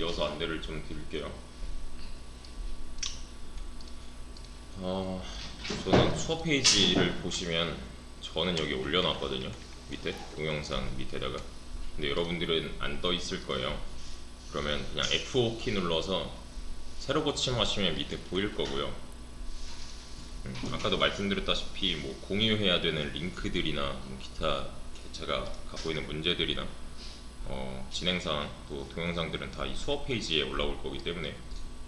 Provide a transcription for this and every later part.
이어서 안내를 좀 드릴게요. 저는 수업 페이지를 보시면 저는 여기 올려놨거든요. 밑에 동영상 밑에다가. 근데 여러분들은 안 떠 있을 거예요. 그러면 그냥 F5 키 눌러서 새로 고침하시면 밑에 보일 거고요. 아까도 말씀드렸다시피 뭐 공유해야 되는 링크들이나 뭐 기타 제가 갖고 있는 문제들이나 진행사항 또 동영상들은 다 이 수업 페이지에 올라올 거기 때문에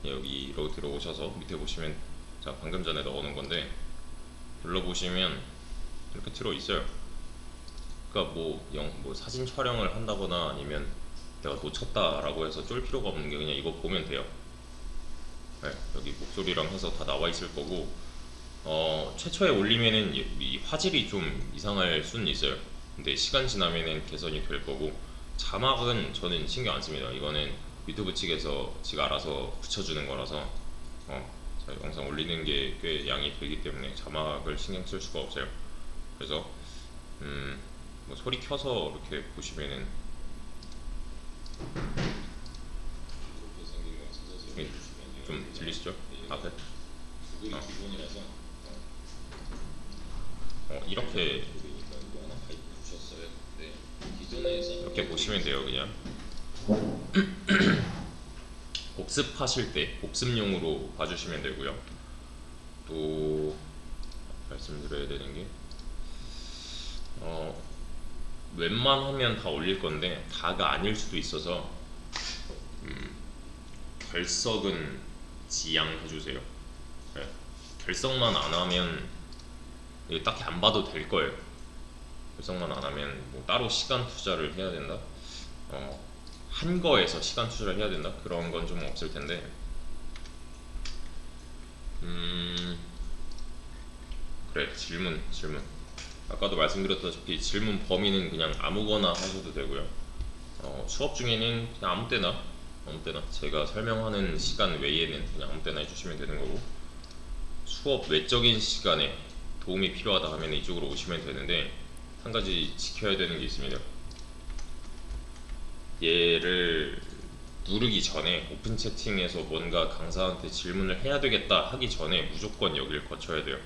여기로 들어오셔서 밑에 보시면 자 방금 전에 넣어놓은 건데 눌러보시면 이렇게 들어있어요. 그러니까 뭐 사진 촬영을 한다거나 아니면 내가 놓쳤다라고 해서 쫄 필요가 없는 게 그냥 이거 보면 돼요. 네, 여기 목소리랑 해서 다 나와 있을 거고 최초에 올리면은 이 화질이 좀 이상할 수는 있어요. 근데 시간 지나면은 개선이 될 거고 자막은 저는 신경 안 씁니다. 이거는 유튜브 측에서 지가 알아서 붙여주는 거라서 제가 영상 올리는 게 꽤 양이 되기 때문에 자막을 신경 쓸 수가 없어요. 그래서 뭐 소리 켜서 이렇게 보시면은 좀 들리시죠? 앞에? 이렇게 보시면 돼요. 그냥 복습하실 때 복습용으로 봐주시면 되고요. 또 말씀드려야 되는 게 웬만하면 다 올릴 건데 다가 아닐 수도 있어서 결석은 지양해주세요. 네. 결석만 안 하면 이거 딱히 안 봐도 될 거예요. 결석만 안 하면 뭐 따로 시간 투자를 해야 된다. 한 거에서 시간 투자를 해야 된다. 그런 건 좀 없을 텐데. 그래 질문. 아까도 말씀드렸다시피 질문 범위는 그냥 아무거나 하셔도 되고요. 수업 중에는 그냥 아무 때나 제가 설명하는 시간 외에는 그냥 아무 때나 해주시면 되는 거고 수업 외적인 시간에 도움이 필요하다 하면 이쪽으로 오시면 되는데 한 가지 지켜야 되는 게 있습니다. 얘를 누르기 전에 오픈 채팅에서 뭔가 강사한테 질문을 해야 되겠다 하기 전에 무조건 여기를 거쳐야 돼요.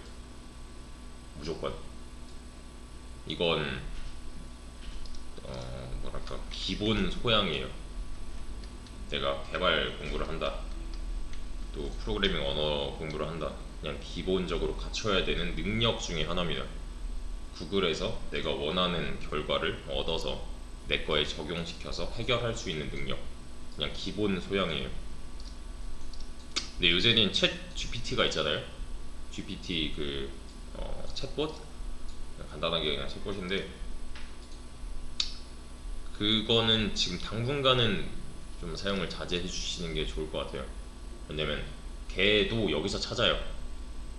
무조건. 이건 뭐랄까 기본 소양이에요. 내가 개발 공부를 한다, 또 프로그래밍 언어 공부를 한다, 그냥 기본적으로 갖춰야 되는 능력 중에 하나입니다. 구글에서 내가 원하는 결과를 얻어서 내 거에 적용시켜서 해결할 수 있는 능력, 그냥 기본 소양이에요. 근데 요새는 챗 GPT가 있잖아요. GPT 챗봇, 간단하게 그냥 챗봇인데 그거는 지금 당분간은 좀 사용을 자제해 주시는 게 좋을 것 같아요. 왜냐면 걔도 여기서 찾아요.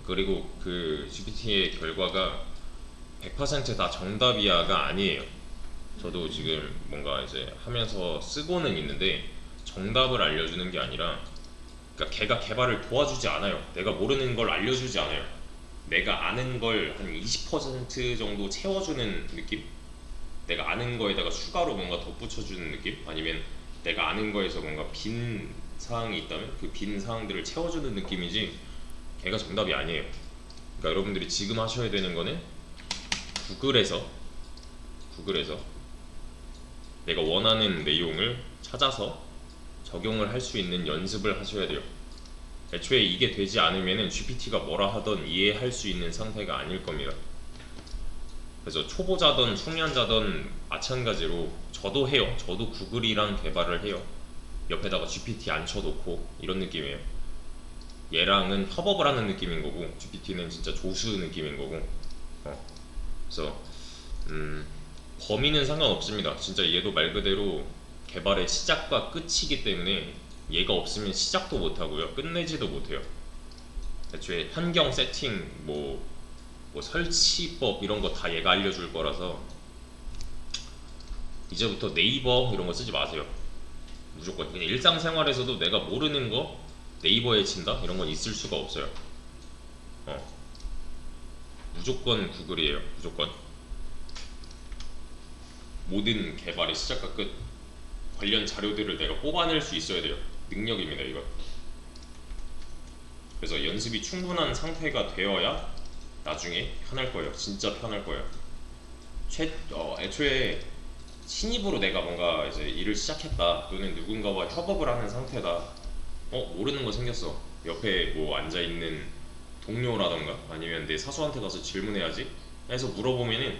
그리고 그 GPT의 결과가 100%다 정답이야가 아니에요. 저도 지금 뭔가 이제 하면서 쓰고는 있는데 정답을 알려주는 게 아니라, 그러니까 걔가 개발을 도와주지 않아요. 내가 모르는 걸 알려주지 않아요. 내가 아는 걸 한 20% 정도 채워주는 느낌? 내가 아는 거에다가 추가로 뭔가 덧붙여주는 느낌? 아니면 내가 아는 거에서 뭔가 빈 사항이 있다면 그 빈 사항들을 채워주는 느낌이지 걔가 정답이 아니에요. 그러니까 여러분들이 지금 하셔야 되는 거는 구글에서 내가 원하는 내용을 찾아서 적용을 할 수 있는 연습을 하셔야 돼요. 애초에 이게 되지 않으면 GPT가 뭐라 하던 이해할 수 있는 상태가 아닐 겁니다. 그래서 초보자든 숙련자든 마찬가지로 저도 해요. 저도 구글이랑 개발을 해요. 옆에다가 GPT 앉혀놓고 이런 느낌이에요. 얘랑은 협업을 하는 느낌인 거고 GPT는 진짜 조수 느낌인 거고 그래서 범위는 상관없습니다. 진짜 얘도 말 그대로 개발의 시작과 끝이기 때문에 얘가 없으면 시작도 못하고요 끝내지도 못해요. 애초에 환경 세팅 뭐 설치법 이런 거 다 얘가 알려줄 거라서 이제부터 네이버 이런 거 쓰지 마세요. 무조건 그냥 일상생활에서도 내가 모르는 거 네이버에 친다 이런 건 있을 수가 없어요. 무조건 구글이에요. 무조건 모든 개발의 시작과 끝. 관련 자료들을 내가 뽑아낼 수 있어야 돼요. 능력입니다 이거. 그래서 연습이 충분한 상태가 되어야 나중에 편할 거예요. 진짜 편할 거예요. 애초에 신입으로 내가 뭔가 이제 일을 시작했다, 또는 누군가와 협업을 하는 상태다. 모르는 거 생겼어. 옆에 뭐 앉아 있는 동료라던가 아니면 내 사수한테 가서 질문해야지 해서 물어보면은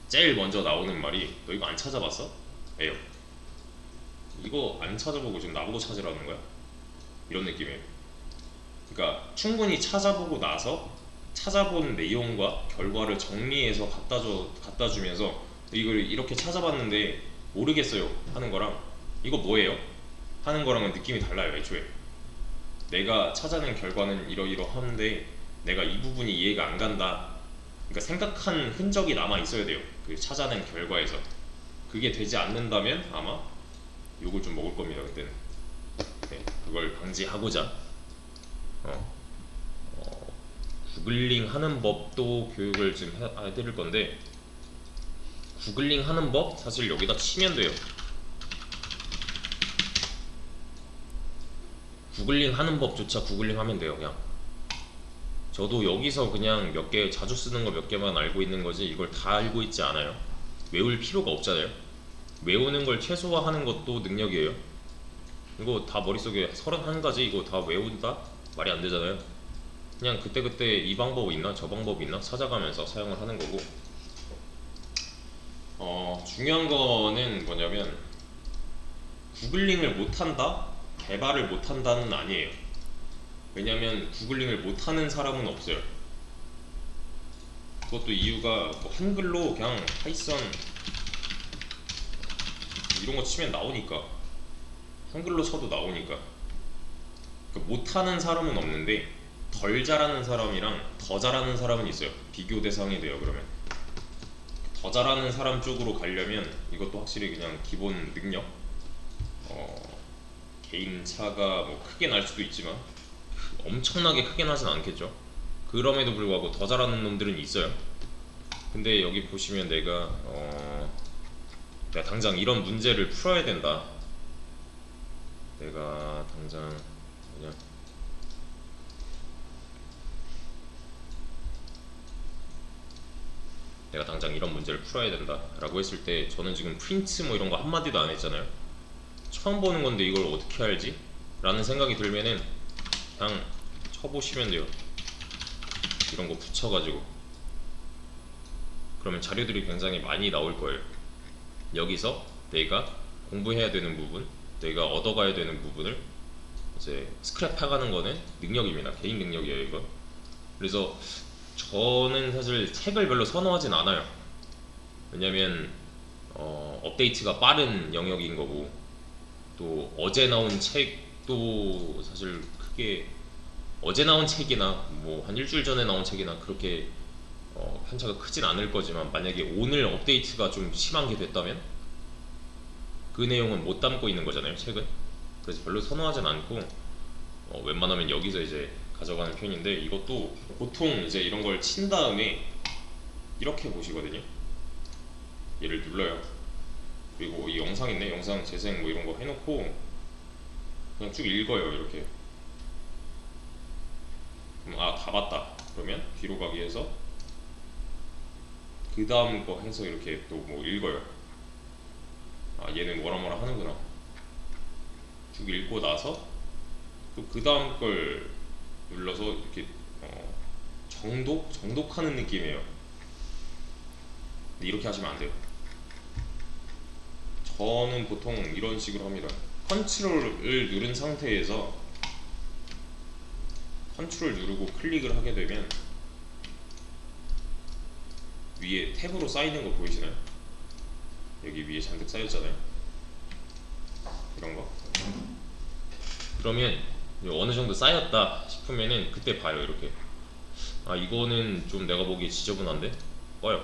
제일 먼저 나오는 말이 너 이거 안 찾아봤어? 에요. 이거 안 찾아보고 지금 나보고 찾으라는 거야? 이런 느낌이에요. 그러니까 충분히 찾아보고 나서 찾아본 내용과 결과를 정리해서 갖다 주면서 이걸 이렇게 찾아봤는데 모르겠어요 하는 거랑 이거 뭐예요? 하는 거랑은 느낌이 달라요. 애초에 내가 찾아낸 결과는 이러이러한데 내가 이 부분이 이해가 안 간다. 그러니까 생각한 흔적이 남아 있어야 돼요. 그 찾아낸 결과에서. 그게 되지 않는다면 아마 욕을 좀 먹을 겁니다 그때는. 네, 그걸 방지하고자 구글링 하는 법도 교육을 지금 해드릴 건데, 구글링 하는 법 사실 여기다 치면 돼요. 구글링 하는 법조차 구글링 하면 돼요. 그냥 저도 여기서 그냥 몇 개 자주 쓰는 거 몇 개만 알고 있는 거지 이걸 다 알고 있지 않아요. 외울 필요가 없잖아요. 외우는 걸 최소화하는 것도 능력이에요. 이거 다 머릿속에 31가지 이거 다 외운다? 말이 안 되잖아요. 그냥 그때그때 이 방법 있나 저 방법 있나 찾아가면서 사용을 하는 거고, 중요한 거는 뭐냐면 구글링을 못한다? 개발을 못한다는 아니에요. 왜냐면 구글링을 못하는 사람은 없어요. 그것도 이유가 뭐 한글로 그냥 파이썬 이런 거 치면 나오니까, 한글로 쳐도 나오니까. 그러니까 못하는 사람은 없는데 덜 잘하는 사람이랑 더 잘하는 사람은 있어요. 비교 대상이 돼요. 그러면 더 잘하는 사람 쪽으로 가려면 이것도 확실히 그냥 기본 능력, 개인 차가 뭐 크게 날 수도 있지만 엄청나게 크게 나진 않겠죠. 그럼에도 불구하고 더 잘하는 놈들은 있어요. 근데 여기 보시면 내가 당장 이런 문제를 풀어야 된다. 내가 당장 그냥 이런 문제를 풀어야 된다 라고 했을 때 저는 지금 프린트 뭐 이런 거 한마디도 안 했잖아요. 처음 보는 건데 이걸 어떻게 알지? 라는 생각이 들면은 그냥 쳐보시면 돼요. 이런 거 붙여가지고. 그러면 자료들이 굉장히 많이 나올 거예요. 여기서 내가 공부해야 되는 부분, 내가 얻어가야 되는 부분을 이제 스크랩해가는 거는 능력입니다. 개인 능력이에요 이거. 그래서 저는 사실 책을 별로 선호하진 않아요. 왜냐면 업데이트가 빠른 영역인 거고, 또 어제 나온 책도 사실 크게 어제 나온 책이나 뭐 한 일주일 전에 나온 책이나 그렇게 편차가 크진 않을 거지만, 만약에 오늘 업데이트가 좀 심한 게 됐다면 그 내용은 못 담고 있는 거잖아요 책은. 그래서 별로 선호하진 않고 웬만하면 여기서 이제 가져가는 편인데, 이것도 보통 이제 이런 걸 친 다음에 이렇게 보시거든요. 얘를 눌러요. 그리고 이 영상 있네, 영상 재생 뭐 이런 거 해놓고 그냥 쭉 읽어요 이렇게. 그럼 다 봤다 그러면 뒤로 가기 위해서 그 다음 거 해서 이렇게 또 뭐 읽어요. 얘는 뭐라 뭐라 하는구나. 쭉 읽고 나서 또 그 다음 걸 눌러서 이렇게 정독하는 느낌이에요. 근데 이렇게 하시면 안 돼요. 저는 보통 이런 식으로 합니다. 컨트롤을 누른 상태에서 컨트롤 누르고 클릭을 하게 되면 위에 탭으로 쌓이는 거 보이시나요? 여기 위에 잔뜩 쌓였잖아요. 이런 거. 그러면 어느 정도 쌓였다 싶으면은 그때 봐요. 이렇게 이거는 좀 내가 보기에 지저분한데? 꺼요.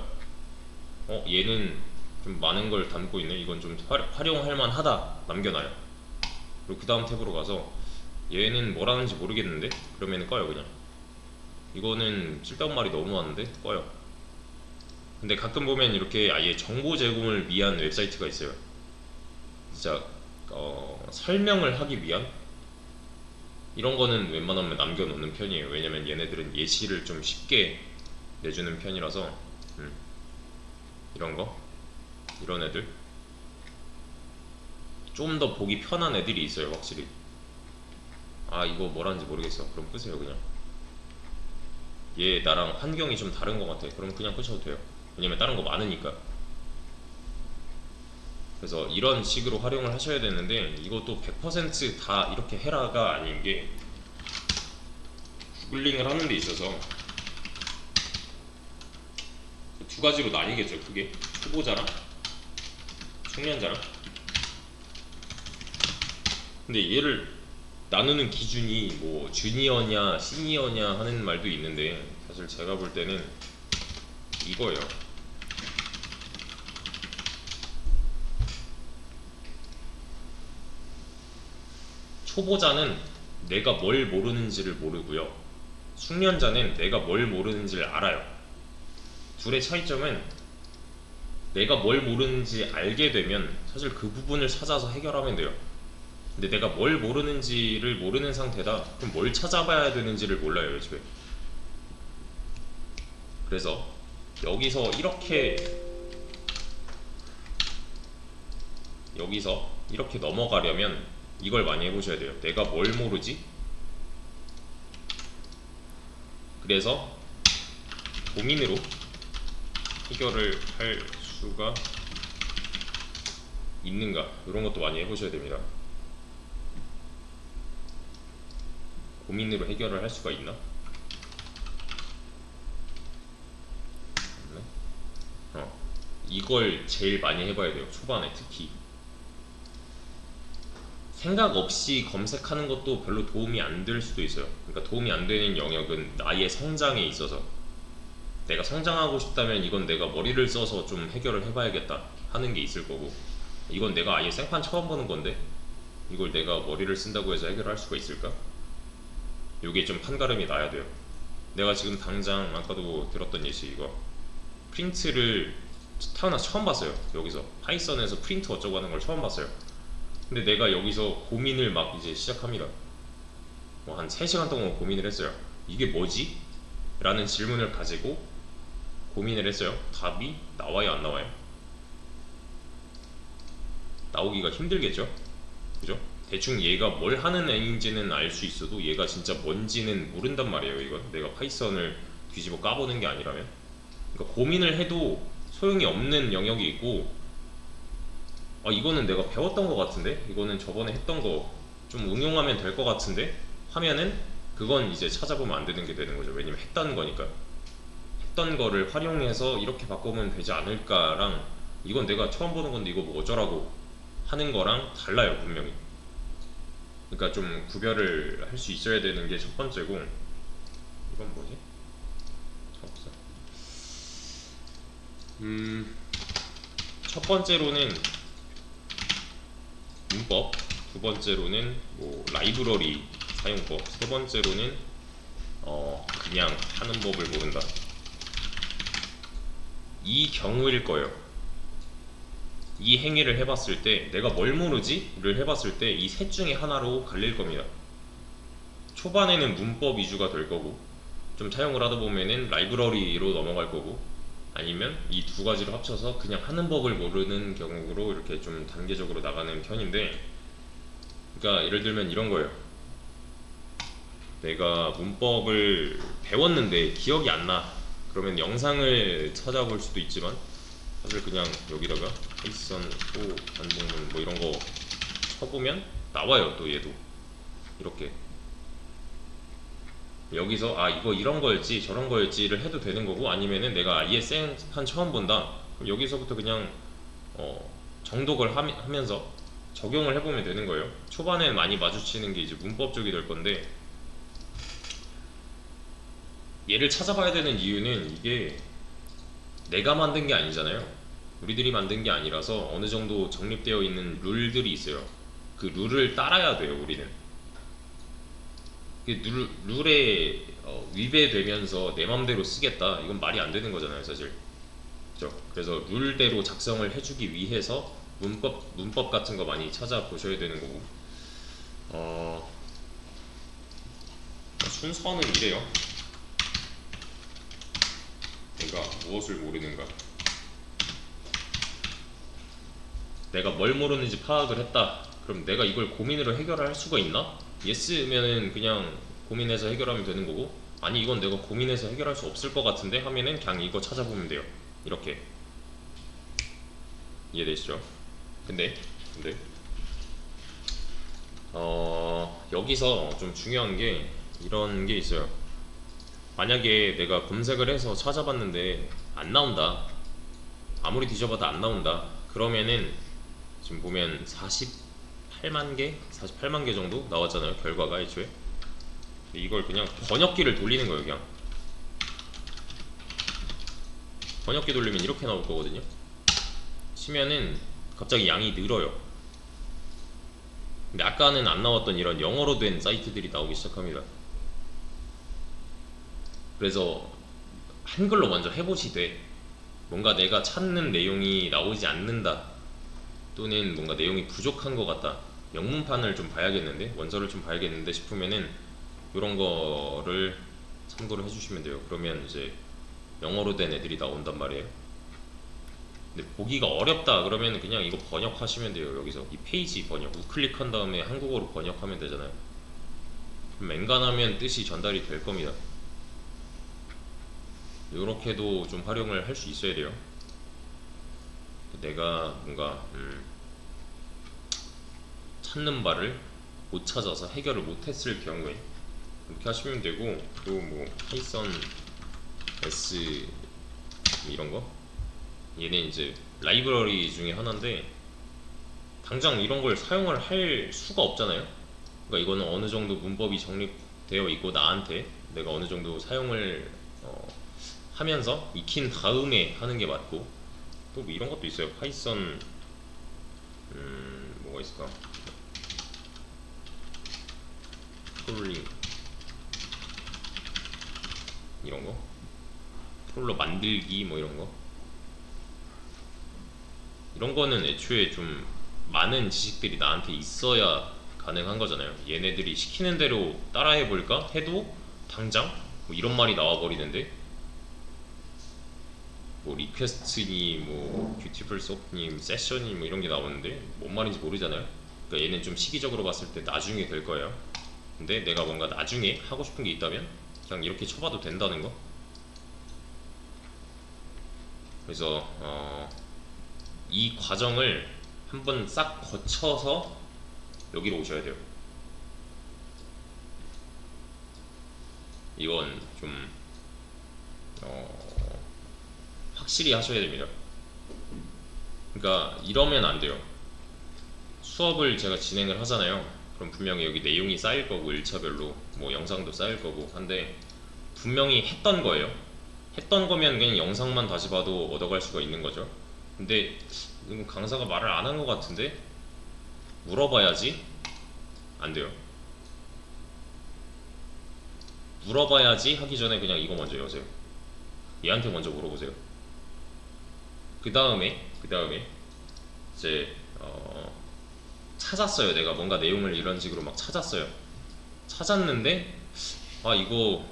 얘는 좀 많은 걸 담고 있네. 이건 좀 활용할 만하다. 남겨놔요. 그리고 그 다음 탭으로 가서 얘는 뭐라는지 모르겠는데? 그러면 꺼요 그냥. 이거는 쓸데없는 말이 너무 많은데? 꺼요. 근데 가끔 보면 이렇게 아예 정보 제공을 위한 웹사이트가 있어요. 진짜 설명을 하기 위한 이런 거는 웬만하면 남겨놓는 편이에요. 왜냐면 얘네들은 예시를 좀 쉽게 내주는 편이라서 이런 거 이런 애들 좀 더 보기 편한 애들이 있어요. 확실히 아 이거 뭐라는지 모르겠어. 그럼 끄세요. 그냥 얘 나랑 환경이 좀 다른 것 같아. 그럼 그냥 끄셔도 돼요. 왜냐면 다른 거 많으니까. 그래서 이런 식으로 활용을 하셔야 되는데 이것도 100%다 이렇게 해라가 아닌 게 구글링을 하는 데 있어서 두 가지로 나뉘겠죠. 그게 초보자랑 숙련자랑. 근데 얘를 나누는 기준이 뭐 주니어냐 시니어냐 하는 말도 있는데 사실 제가 볼 때는 이거예요. 초보자는 내가 뭘 모르는지를 모르고요. 숙련자는 내가 뭘 모르는지를 알아요. 둘의 차이점은 내가 뭘 모르는지 알게 되면 사실 그 부분을 찾아서 해결하면 돼요. 근데 내가 뭘 모르는지를 모르는 상태다. 그럼 뭘 찾아봐야 되는지를 몰라요, 요즘에. 그래서 여기서 이렇게 넘어가려면 이걸 많이 해보셔야 돼요. 내가 뭘 모르지? 그래서 고민으로 해결을 할 수가 있는가? 이런 것도 많이 해보셔야 됩니다. 고민으로 해결을 할 수가 있나? 이걸 제일 많이 해봐야 돼요. 초반에 특히. 생각 없이 검색하는 것도 별로 도움이 안 될 수도 있어요. 그러니까 도움이 안 되는 영역은 나의 성장에 있어서 내가 성장하고 싶다면 이건 내가 머리를 써서 좀 해결을 해봐야겠다 하는 게 있을 거고, 이건 내가 아예 생판 처음 보는 건데 이걸 내가 머리를 쓴다고 해서 해결할 수가 있을까? 요게 좀 판가름이 나야 돼요. 내가 지금 당장 아까도 들었던 예시 이거 프린트를 태어나서 처음 봤어요. 여기서 파이썬에서 프린트 어쩌고 하는 걸 처음 봤어요. 근데 내가 여기서 고민을 막 이제 시작합니다. 뭐 한 3시간 동안 고민을 했어요. 이게 뭐지? 라는 질문을 가지고 고민을 했어요. 답이 나와요, 안 나와요? 나오기가 힘들겠죠? 그죠? 대충 얘가 뭘 하는 애인지는 알 수 있어도 얘가 진짜 뭔지는 모른단 말이에요. 이건 내가 파이썬을 뒤집어 까보는 게 아니라면. 그러니까 고민을 해도 소용이 없는 영역이 있고, 이거는 내가 배웠던 것 같은데, 이거는 저번에 했던 거 좀 응용하면 될 것 같은데 하면은 그건 이제 찾아보면 안 되는 게 되는 거죠. 왜냐면 했던 거니까. 했던 거를 활용해서 이렇게 바꾸면 되지 않을까랑, 이건 내가 처음 보는 건데 이거 뭐 어쩌라고 하는 거랑 달라요, 분명히. 그러니까 좀 구별을 할 수 있어야 되는 게 첫 번째고. 이건 뭐지? 없어. 첫 번째로는 문법, 두 번째로는 뭐 라이브러리 사용법, 세 번째로는 그냥 하는 법을 모른다. 이 경우일 거예요. 이 행위를 해봤을 때 내가 뭘 모르지? 를 해봤을 때 이 셋 중에 하나로 갈릴 겁니다. 초반에는 문법 위주가 될 거고, 좀 사용을 하다 보면은 라이브러리로 넘어갈 거고, 아니면 이 두 가지를 합쳐서 그냥 하는 법을 모르는 경우로 이렇게 좀 단계적으로 나가는 편인데, 그러니까 예를 들면 이런 거예요. 내가 문법을 배웠는데 기억이 안 나. 그러면 영상을 찾아볼 수도 있지만 사실 그냥 여기다가 파이썬 또 반복문 뭐 이런 거 쳐보면 나와요. 또 얘도 이렇게 여기서 이거 이런 거였지 저런 거였지를 해도 되는 거고, 아니면은 내가 아예 생판 처음 본다. 그럼 여기서부터 그냥 정독을 하면서 적용을 해보면 되는 거예요. 초반에 많이 마주치는 게 이제 문법 쪽이 될 건데, 얘를 찾아봐야 되는 이유는 이게 내가 만든 게 아니잖아요. 우리들이 만든 게 아니라서 어느 정도 정립되어 있는 룰들이 있어요. 그 룰을 따라야 돼요, 우리는. 룰에 위배되면서 내 맘대로 쓰겠다, 이건 말이 안 되는 거잖아요, 사실. 그죠? 그래서 룰대로 작성을 해주기 위해서 문법 같은 거 많이 찾아보셔야 되는 거고. 순서는 이래요. 내가 무엇을 모르는가, 내가 뭘 모르는지 파악을 했다. 그럼 내가 이걸 고민으로 해결할 수가 있나? 예스면은 그냥 고민해서 해결하면 되는 거고, 아니 이건 내가 고민해서 해결할 수 없을 것 같은데 하면은 그냥 이거 찾아보면 돼요. 이렇게. 이해되시죠? 근데 여기서 좀 중요한 게 이런 게 있어요. 만약에 내가 검색을 해서 찾아봤는데 안 나온다, 아무리 뒤져봐도 안 나온다, 그러면은 지금 보면 48만 개 정도 나왔잖아요, 결과가 애초에. 이걸 그냥 번역기를 돌리는 거예요. 그냥 번역기 돌리면 이렇게 나올 거거든요. 치면은 갑자기 양이 늘어요. 근데 아까는 안 나왔던 이런 영어로 된 사이트들이 나오기 시작합니다. 그래서 한글로 먼저 해보시되, 뭔가 내가 찾는 내용이 나오지 않는다, 또는 뭔가 내용이 부족한 것 같다, 영문판을 좀 봐야겠는데, 원서를 좀 봐야겠는데 싶으면은 이런 거를 참고를 해주시면 돼요. 그러면 이제 영어로 된 애들이 나온단 말이에요. 근데 보기가 어렵다 그러면 그냥 이거 번역하시면 돼요. 여기서 이 페이지 번역 우클릭한 다음에 한국어로 번역하면 되잖아요. 그럼 맹간하면 뜻이 전달이 될 겁니다. 이렇게도 좀 활용을 할 수 있어야 돼요. 내가 뭔가 찾는 바를 못 찾아서 해결을 못 했을 경우에 이렇게 하시면 되고, 또 뭐 파이썬 S 이런 거, 얘는 이제 라이브러리 중에 하나인데 당장 이런 걸 사용을 할 수가 없잖아요. 그러니까 이거는 어느 정도 문법이 정립되어 있고 나한테 내가 어느 정도 사용을 하면서 익힌 다음에 하는 게 맞고, 또 뭐 이런 것도 있어요. 파이썬 뭐가 있을까? 크롤링 이런 거, 크롤러 만들기 뭐 이런 거, 이런 거는 애초에 좀 많은 지식들이 나한테 있어야 가능한 거잖아요. 얘네들이 시키는 대로 따라해 볼까 해도 당장 뭐 이런 말이 나와 버리는데, 뭐 리퀘스트니 뭐 뷰티풀 소프님 세션이 뭐 이런 게 나오는데 뭔 말인지 모르잖아요. 그러니까 얘는 좀 시기적으로 봤을 때 나중에 될 거예요. 근데 내가 뭔가 나중에 하고 싶은 게 있다면 그냥 이렇게 쳐봐도 된다는 거. 그래서 이 과정을 한번 싹 거쳐서 여기로 오셔야 돼요. 이건 좀 확실히 하셔야 됩니다. 그러니까 이러면 안 돼요. 수업을 제가 진행을 하잖아요. 그럼 분명히 여기 내용이 쌓일 거고 1차별로 뭐 영상도 쌓일 거고 한데, 분명히 했던 거예요. 했던 거면 그냥 영상만 다시 봐도 얻어갈 수가 있는 거죠. 근데 이건 강사가 말을 안 한 것 같은데 물어봐야지. 안 돼요. 물어봐야지 하기 전에 그냥 이거 먼저 여세요. 얘한테 먼저 물어보세요. 그 다음에 이제 찾았어요. 내가 뭔가 내용을 이런 식으로 막 찾았어요. 찾았는데 이거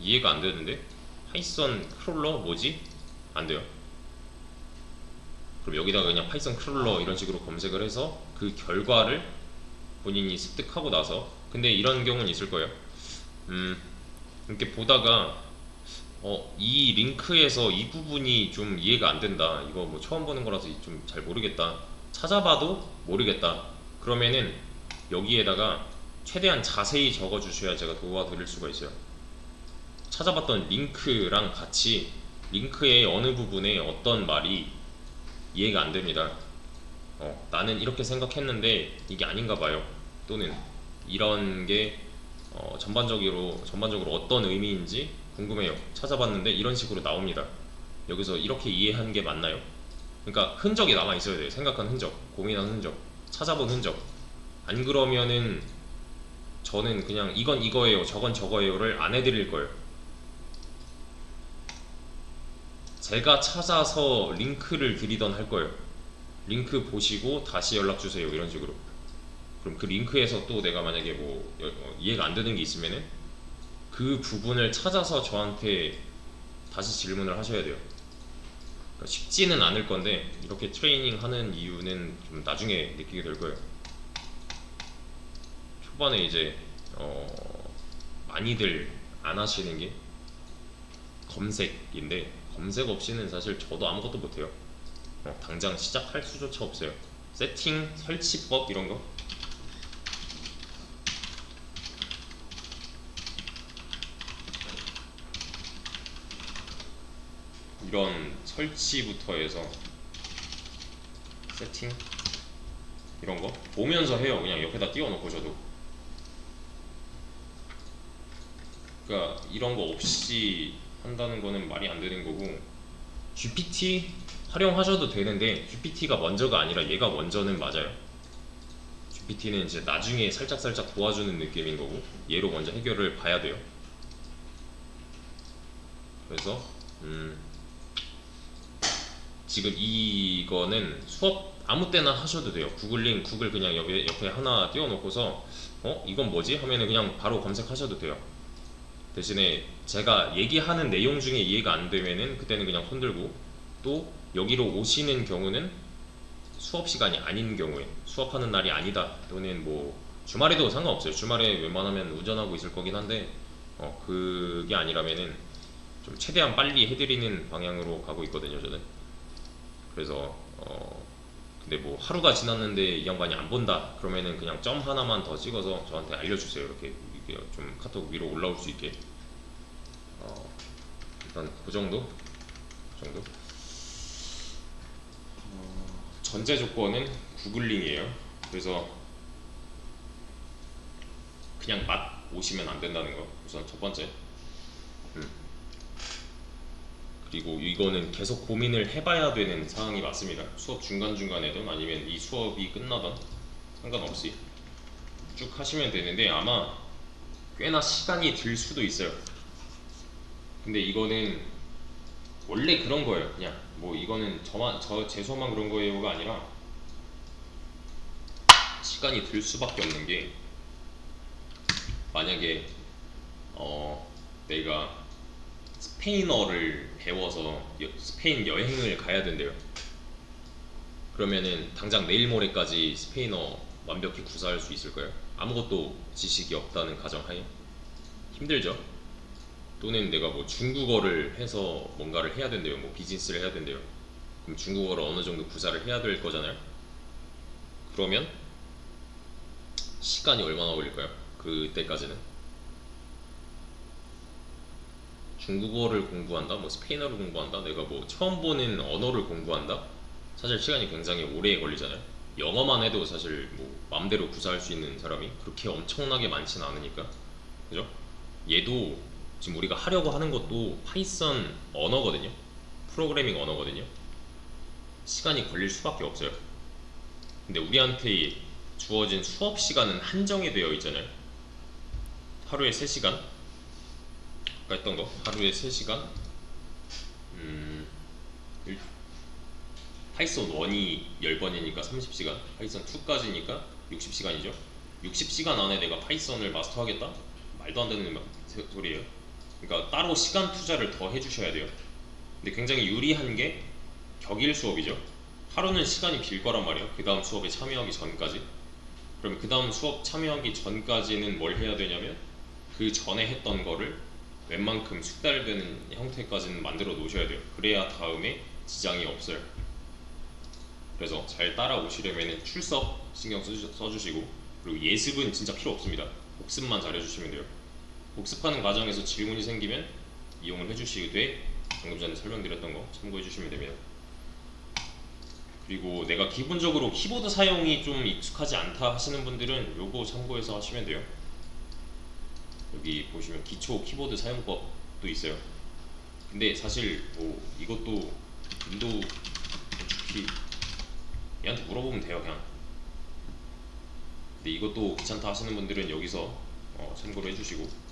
이해가 안 되는데, 파이썬 크롤러 뭐지? 안 돼요. 그럼 여기다가 그냥 파이썬 크롤러 이런 식으로 검색을 해서 그 결과를 본인이 습득하고 나서, 근데 이런 경우는 있을 거예요. 이렇게 보다가 이 링크에서 이 부분이 좀 이해가 안 된다, 이거 뭐 처음 보는 거라서 좀 잘 모르겠다, 찾아봐도 모르겠다, 그러면은 여기에다가 최대한 자세히 적어 주셔야 제가 도와드릴 수가 있어요. 찾아봤던 링크랑 같이 링크의 어느 부분에 어떤 말이 이해가 안 됩니다. 나는 이렇게 생각했는데 이게 아닌가 봐요. 또는 이런 게 전반적으로 어떤 의미인지 궁금해요. 찾아봤는데 이런 식으로 나옵니다. 여기서 이렇게 이해한 게 맞나요? 그러니까 흔적이 남아 있어야 돼요. 생각한 흔적, 고민한 흔적, 찾아본 흔적. 안 그러면은 저는 그냥 이건 이거예요, 저건 저거예요를 안 해드릴 거예요. 제가 찾아서 링크를 드리던 할 거예요. 링크 보시고 다시 연락 주세요 이런 식으로. 그럼 그 링크에서 또 내가 만약에 뭐 이해가 안 되는 게 있으면은 그 부분을 찾아서 저한테 다시 질문을 하셔야 돼요. 그러니까 쉽지는 않을 건데 이렇게 트레이닝 하는 이유는 좀 나중에 느끼게 될 거예요. 초반에 이제 많이들 안 하시는 게 검색인데, 검색 없이는 사실 저도 아무것도 못해요. 당장 시작할 수조차 없어요. 세팅, 설치법 이런 거. 이런 설치부터 해서 세팅 이런 거 보면서 해요. 그냥 옆에다 띄워놓고 저도. 그러니까 이런 거 없이 한다는 거는 말이 안 되는 거고, GPT 활용하셔도 되는데 GPT가 먼저가 아니라 얘가 먼저는 맞아요. GPT는 이제 나중에 살짝살짝 도와주는 느낌인 거고 얘로 먼저 해결을 봐야 돼요. 그래서 지금 이거는 수업 아무 때나 하셔도 돼요. 구글링 구글 그냥 옆에 하나 띄워놓고서 이건 뭐지? 하면은 그냥 바로 검색하셔도 돼요. 대신에 제가 얘기하는 내용 중에 이해가 안 되면은 그때는 그냥 손 들고, 또 여기로 오시는 경우는 수업 시간이 아닌 경우에, 수업하는 날이 아니다 또는 뭐 주말에도 상관없어요. 주말에 웬만하면 운전하고 있을 거긴 한데 그게 아니라면은 좀 최대한 빨리 해드리는 방향으로 가고 있거든요 저는. 그래서 근데 뭐 하루가 지났는데 이 양반이 안 본다 그러면은 그냥 점 하나만 더 찍어서 저한테 알려주세요. 이렇게 좀 카톡 위로 올라올 수 있게. 일단 그 정도? 그 정도? 전제 조건은 구글링이에요. 그래서 그냥 막 오시면 안 된다는 거 우선 첫 번째. 그리고 이거는 계속 고민을 해봐야 되는 상황이 맞습니다. 수업 중간중간에든 아니면 이 수업이 끝나던 상관없이 쭉 하시면 되는데 아마 꽤나 시간이 들 수도 있어요. 근데 이거는 원래 그런 거예요. 그냥 뭐 이거는 제 수업만 그런 거예요가 아니라 시간이 들 수밖에 없는 게, 만약에 내가 스페인어를 배워서 스페인 여행을 가야 된대요. 그러면은 당장 내일 모레까지 스페인어 완벽히 구사할 수 있을까요? 아무것도 지식이 없다는 가정하에 힘들죠. 또는 내가 뭐 중국어를 해서 뭔가를 해야 된대요. 뭐 비즈니스를 해야 된대요. 그럼 중국어를 어느 정도 구사를 해야 될 거잖아요. 그러면 시간이 얼마나 걸릴까요? 그때까지는 중국어를 공부한다, 뭐 스페인어를 공부한다, 내가 뭐 처음 보는 언어를 공부한다. 사실 시간이 굉장히 오래 걸리잖아요. 영어만 해도 사실 뭐 마음대로 구사할 수 있는 사람이 그렇게 엄청나게 많지는 않으니까, 그죠? 얘도 지금 우리가 하려고 하는 것도 파이썬 언어거든요. 프로그래밍 언어거든요. 시간이 걸릴 수밖에 없어요. 근데 우리한테 주어진 수업 시간은 한정이 되어 있잖아요. 하루에 3시간. 아까 했던 거 하루에 3시간. 파이썬 1이 10번이니까 30시간, 파이썬 2까지니까 60시간이죠. 60시간 안에 내가 파이썬을 마스터하겠다? 말도 안 되는 소리예요. 그러니까 따로 시간 투자를 더 해주셔야 돼요. 근데 굉장히 유리한 게 격일 수업이죠. 하루는 시간이 빌 거란 말이에요. 그 다음 수업에 참여하기 전까지. 그러면 그 다음 수업 참여하기 전까지는 뭘 해야 되냐면 그 전에 했던 거를 웬만큼 숙달되는 형태까지는 만들어 놓으셔야 돼요. 그래야 다음에 지장이 없어요. 그래서 잘 따라오시려면 출석 신경 써주시고, 그리고 예습은 진짜 필요 없습니다. 복습만 잘해주시면 돼요. 복습하는 과정에서 질문이 생기면 이용을 해주시되 방금 전에 설명드렸던 거 참고해주시면 됩니다. 그리고 내가 기본적으로 키보드 사용이 좀 익숙하지 않다 하시는 분들은 요거 참고해서 하시면 돼요. 여기 보시면 기초 키보드 사용법도 있어요. 근데 사실 뭐 이것도 윈도우 HP 얘한테 물어보면 돼요 그냥. 근데 이것도 귀찮다 하시는 분들은 여기서 참고를 해주시고,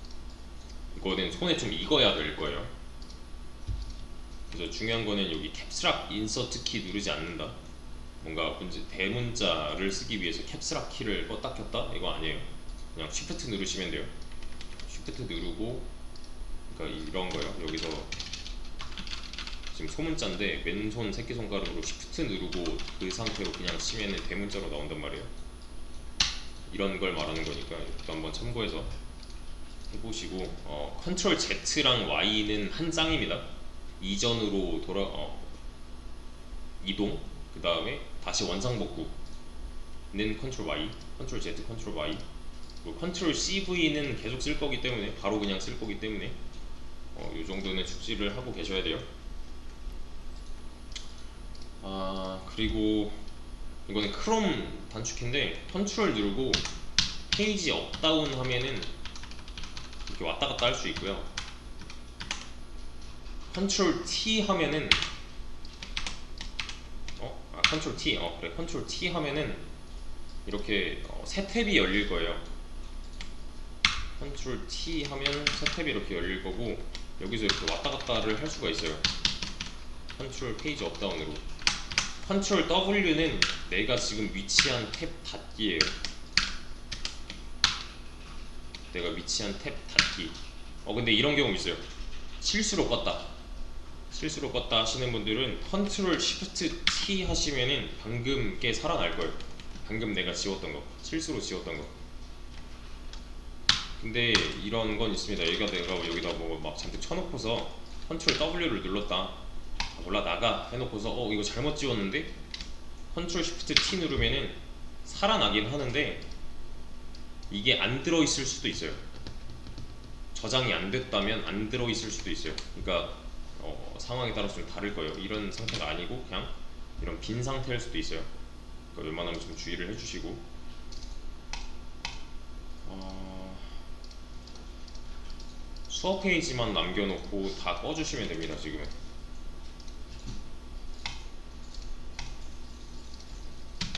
이거는 손에 좀 익어야 될 거예요. 그래서 중요한 거는 여기 캡스락 인서트 키 누르지 않는다. 뭔가 대문자를 쓰기 위해서 캡스락 키를 껐다 켰다 이거 아니에요. 그냥 쉬프트 누르시면 돼요. 쉬프트 누르고, 그러니까 이런 거요. 여기서 지금 소문자인데 맨손 새끼손가락으로 쉬프트 누르고 그 상태로 그냥 치면은 대문자로 나온단 말이에요. 이런 걸 말하는 거니까 이것도 한번 참고해서 해보시고, 컨트롤 Z랑 Y는 한 장입니다. 이전으로 이동, 그 다음에 다시 원상복구는 컨트롤 Y, 컨트롤 Z, 컨트롤 Y, 그리고 컨트롤 CV는 계속 쓸 거기 때문에, 바로 그냥 쓸 거기 때문에 이 정도는 숙지를 하고 계셔야 돼요. 그리고 이거는 크롬 단축키인데 컨트롤 누르고 페이지 업다운 하면은 이렇게 왔다 갔다 할 수 있고요. 컨트롤 T 하면은 컨트롤 T, 그래, 컨트롤 T 하면은 이렇게 새 탭이 열릴 거예요. 컨트롤 T 하면 새 탭이 이렇게 열릴 거고, 여기서 이렇게 왔다 갔다를 할 수가 있어요. 컨트롤 페이지 업다운으로. 컨트롤 W는 내가 지금 위치한 탭 닫기예요. 내가 위치한 탭 닫기. 근데 이런 경우 있어요. 실수로 껐다 하시는 분들은 컨트롤 쉬프트 T 하시면은 방금 게 살아날 거예요. 방금 내가 지웠던 거, 실수로 지웠던 거. 근데 이런 건 있습니다. 내가 여기다 뭐 막 잔뜩 쳐놓고서 컨트롤 W를 눌렀다, 몰라 나가 해놓고서 이거 잘못 지웠는데 컨트롤 쉬프트 T 누르면은 살아나긴 하는데 이게 안 들어있을 수도 있어요. 저장이 안 됐다면 안 들어있을 수도 있어요. 그러니까 상황에 따라서 좀 다를 거예요. 이런 상태가 아니고 그냥 이런 빈 상태일 수도 있어요. 그러니까 웬만하면 좀 주의를 해주시고, 수업 페이지만 남겨놓고 다 꺼주시면 됩니다. 지금은